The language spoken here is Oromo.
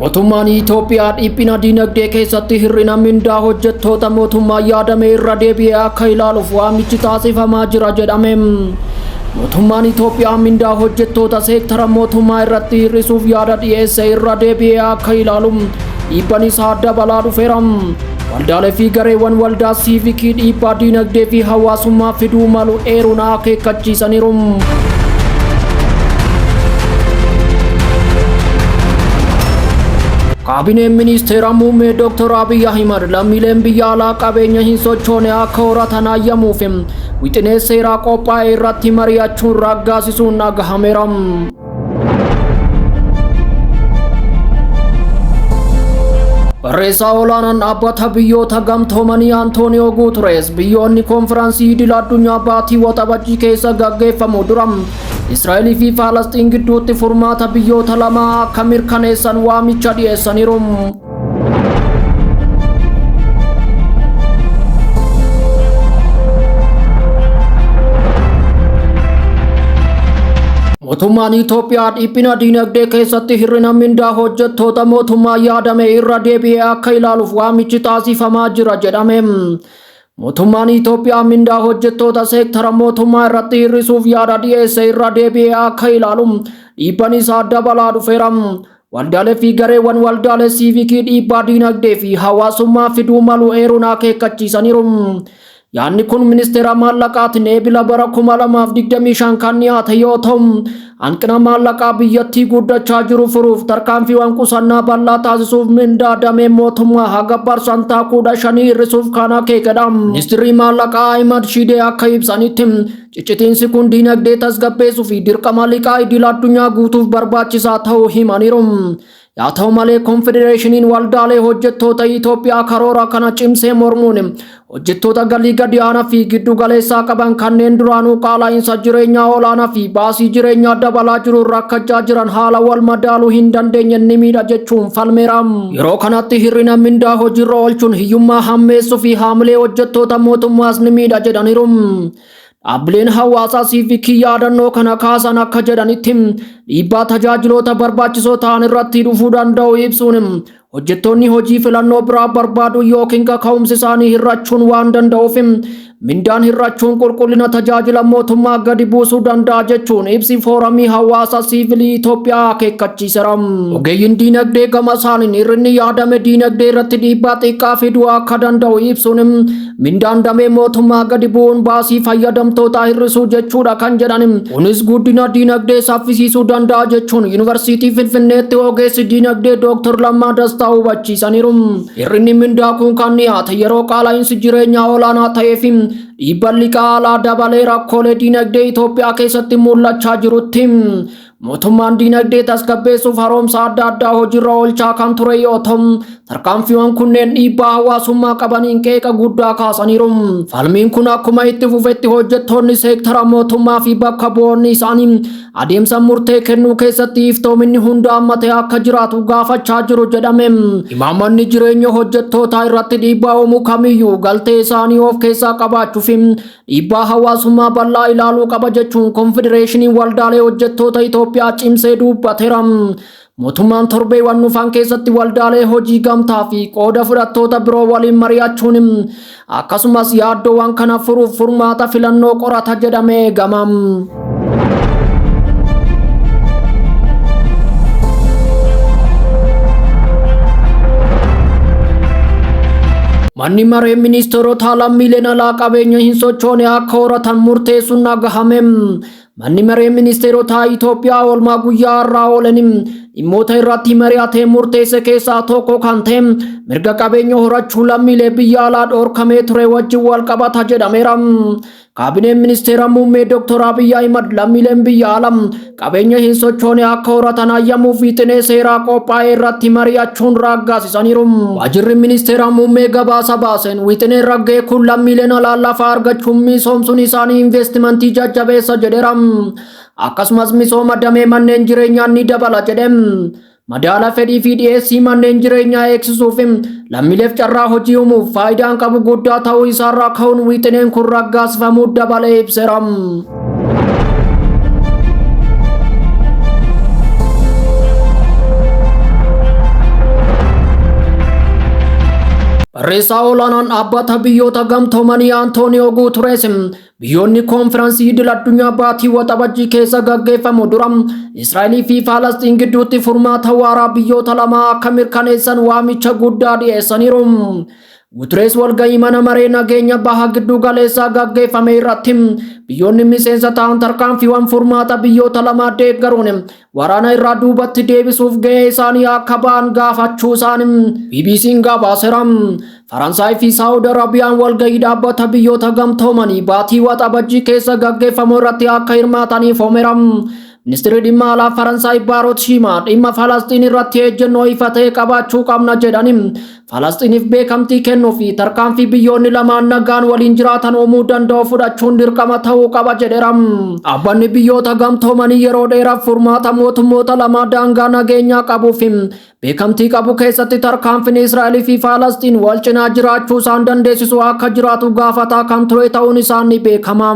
Mootummaan Itoophiyaa dhiphina dinagdee keessatti hir'ina mindaa hojjettoota mootummaa yaadame irra deebi'ee akka ilaaluuf waamichi taasifamaa jira jedhame. Mootummaan Itoophiyaa mindaa hojjettoota seektara mootummaa irratti hir'isuuf yaada dhiyeesse irra deebi'ee akka ilaalu dhiibbaan isaa dabalaa dhufeera. Waldaalee fi gareewwan waldaa siivikii dhiibbaa dinagdee fi hawaasummaa fiduu malu eeruun akeekkachiisaniiru. Kaabineen ministeera muummee Dr. Abiy Ahimad lammiileen biyya alaa qabeenya hin sochoone akka horatan ayyamuuf wixinee seeraa qophaa'e irratti mari'achuun raggaasisuun dhagahameera. Barreessaa olaanaan dhaabbata biyyoota gamtoomanii Antooniyoo Guuterees biyyoonni konfiraansii idil addunyaa baatii waxabajjii keessa gaggeeffamu dura Israa'eel fi Falastiin gidduutti furmaata biyyoota lamaa akka mirkaneessan waamicha dhiyeessaniiru. Mootummaan Itoophiyaa dhiphina dinagdee keessatti hir'ina mindaa hojjettoota mootummaa yaadame irra deebi'ee akka ilaaluuf waamichi taasifamaa jira jedhame. Mootummaan Itoophiyaa mindaa hojjettoota seektara mootummaa irratti hir'isuuf yaada dhiyeesse irra deebi'ee akka ilaalu dhiibbaan isaa dabalaa dhufeera. Waldaalee fi gareewwan waldaalee siivikii dhiibbaa dinagdee fi hawaasummaa fiduu malu eeruun akeekkachiisaniiru. Yaadni kun ministeera maallaqaatiin eebila bara 2025 kan dhiyaate yoo ta'u, hanqina maallaqaa biyyattii guddachaa jiru furuuf tarkaanfiiwwan qusannaa bal'aa taasisuuf mindaa damee mootummaa haga parsantaa 15 hir'isuuf kan akeekadha. Ministeerri maallaqaa Ahimad Shidee akka ibsanitti ciccitiinsi kun dinagdee tasgabbeessuu fi dirqama liqaa idil addunyaa guutuuf barbaachisaa ta'uu himaniiru. Yaa ta'u malee konfedereeshiniin waldaalee hojjettoota Itoophiyaa karoora kana cimsee mormuun hojjettoota galii gadi aanaa fi giddu galeessaa qaban kanneen duraanuu qaala'insa jireenyaa olaanaa fi baasii jireenyaa dabalaa jiru rakkachaa jiran haala wal madaaluu hin dandeenye ni miidha jechuun falmeera. Yeroo kanatti hir'ina mindaa hojiirra oolchuun hiyyummaa hammeessuu fi haamilee hojjettoota mootummaas ni miidha jedhaniiru. Dhaabbileen hawaasaa siivikii yaadannoo kana kaasan akka jedhanitti dhiibbaa tajaajiloota barbaachisoo ta'an irratti dhufuu danda'u ibsuun hojjettoonni hojii filannoo biraa barbaadu yookiin kaka'umsi isaanii hir'achuun waan danda'uuf mindaan hir'achuun qulqullina tajaajila mootummaa gadi buusuu danda'a jechuun ibsi fooramii hawaasaa siivilii Itoophiyaa akeekkachiiseera. Ogeeyyiin dinagdee gama isaaniin hir'inni yaadame dinagdee irratti dhiibbaa xiqqaa fiduu akka danda'u ibsuun mindaan damee mootummaa gadi bu'uun baasii fayyadamtootaa hir'isuu jechuudha kan jedhan. Kunis guddina dinagdee saffisiisuu danda'a jechuun Yuunivarsiitii Finfinneetti ogeessi dinagdee Dr. Lammaa Dastaa hubachiisaniiru. Hir'inni mindaa kun kan dhiyaate yeroo qaala'insi jireenyaa olaanaa ta'eef dhiibbaan liqaa alaa dabalee rakkoolee dinagdee Itoophiyaa keessatti mul'achaa jirutti. Mootummaan dinagdee tasgabbeessuuf haroomsa adda addaa hojiirra oolchaa kan ture yoo ta'u, tarkaanfiiwwan kunneen dhiibbaa hawaasummaa qabaniin qeeqa guddaa kaasaniiru. Falmiin kun akkuma itti fufetti hojjettoonni seektara mootummaa fi bakka bu'oonni isaanii adeemsa murtee kennuu keessatti iftoominni hunda hammatee akka jiraatu gaafachaa jiru jedhame. Imaammanni jireenya hojjettootaa irratti dhiibbaa uumu kamiyyuu galtee isaanii of keessaa qabaachuuf dhiibbaa hawaasummaa bal'aa ilaaluu qaba jechuun konfedereeshiniin waldaalee hojjettoota Itoophiyaa cimsee dubbateera. Mootummaan torbeewwan dhufan keessatti waldaalee hojii gamtaa fi qooda fudhattoota biroo waliin mari'achuun akkasumas yaaddoowwan kana furuuf furmaata filannoo qorata jedhamee eegama. Manni maree ministeerota lammiileen alaa qabeenya hin sochoone akka horatan murteessuun dhagahame. Manni maree ministeerota Itoophiyaa oolmaa guyyaa har'aa oolan dhimmoota irratti mari'atee murteesse keessaa tokko kan ta'e mirga qabeenya horachuu lammiilee biyya alaa dhorkamee ture wajjin wal qabata jedhameera. Kaabineen ministeera muummee Dr. Abiy Ahimad lammiileen biyya alaa qabeenya hin sochoone akka horatan ayyamuuf wixinee seeraa qophaa'e irratti mari'achuun raggaasisaniiru. Waajjirri ministeera muummee gabaasa baaseen wixineen raggee kun lammiileen alaa lafa argachuun misoomsuun isaanii investimentii jajjabeessa jedheera. Akkasumas misooma damee manneen jireenyaa ni dabala jedhe. Madaala fedhii fi dhiyeessii manneen jireenyaa eegsisuuf lammiileef carraa hojii uumuuf faayidaan qabu guddaa ta'uu isaarraa ka'uun wixineen kun raggaasifamuu dabalee ibseera. Barreessaa olaanaan dhaabbata biyyoota gamtoomanii Antooniyoo Guuterees biyyoonni koonfiraansii idil addunyaa baatii waxabajjii keessa gaggeeffamu dura Israa'elii fi Falastiin gidduutti furmaata waaraa biyyoota lamaa akka mirkaneessan waamicha guddaa dhiyeessaniiru. Guuterees walgahii mana maree nageenya baha giddu galeessaa gaggeeffame irratti biyyoonni miseensa ta'an tarkaanfiiwwan furmaata biyyoota lamaa deeggaruun waraana irraa duubatti deebisuuf gahee isaanii akka ba'an gaafachuu isaanii BBC'n gabaaseera. Faransaay fi Saawud Arabiyaan walgahii dhaabbata biyyoota gamtoomanii baatii waxabajjii keessa gaggeeffamu irratti akka hirmaataniif hoomeera. Ministeerri dhimma alaa Faransaay Baarot Shimaa dhimma Falastiin irratti ejjennoo ifa ta'e qabaachuu qabna jedhanii Falastiiniif beekamtii kennuu fi tarkaanfii biyyoonni lamaan nagaan waliin jiraatan uumuu danda'u fudhachuun dirqama ta'uu qaba jedheera. Dhaabbanni biyyoota gamtoomanii yeroo dheeraaf furmaata mootummoota lamaa daangaa nageenyaa qabuu fi beekamtii qabu keessatti tarkaanfiin Israa'elii fi Falastiin wal cinaa jiraachuu isaan dandeessisu akka jiraatu gaafataa kan ture ta'uun isaanii beekama.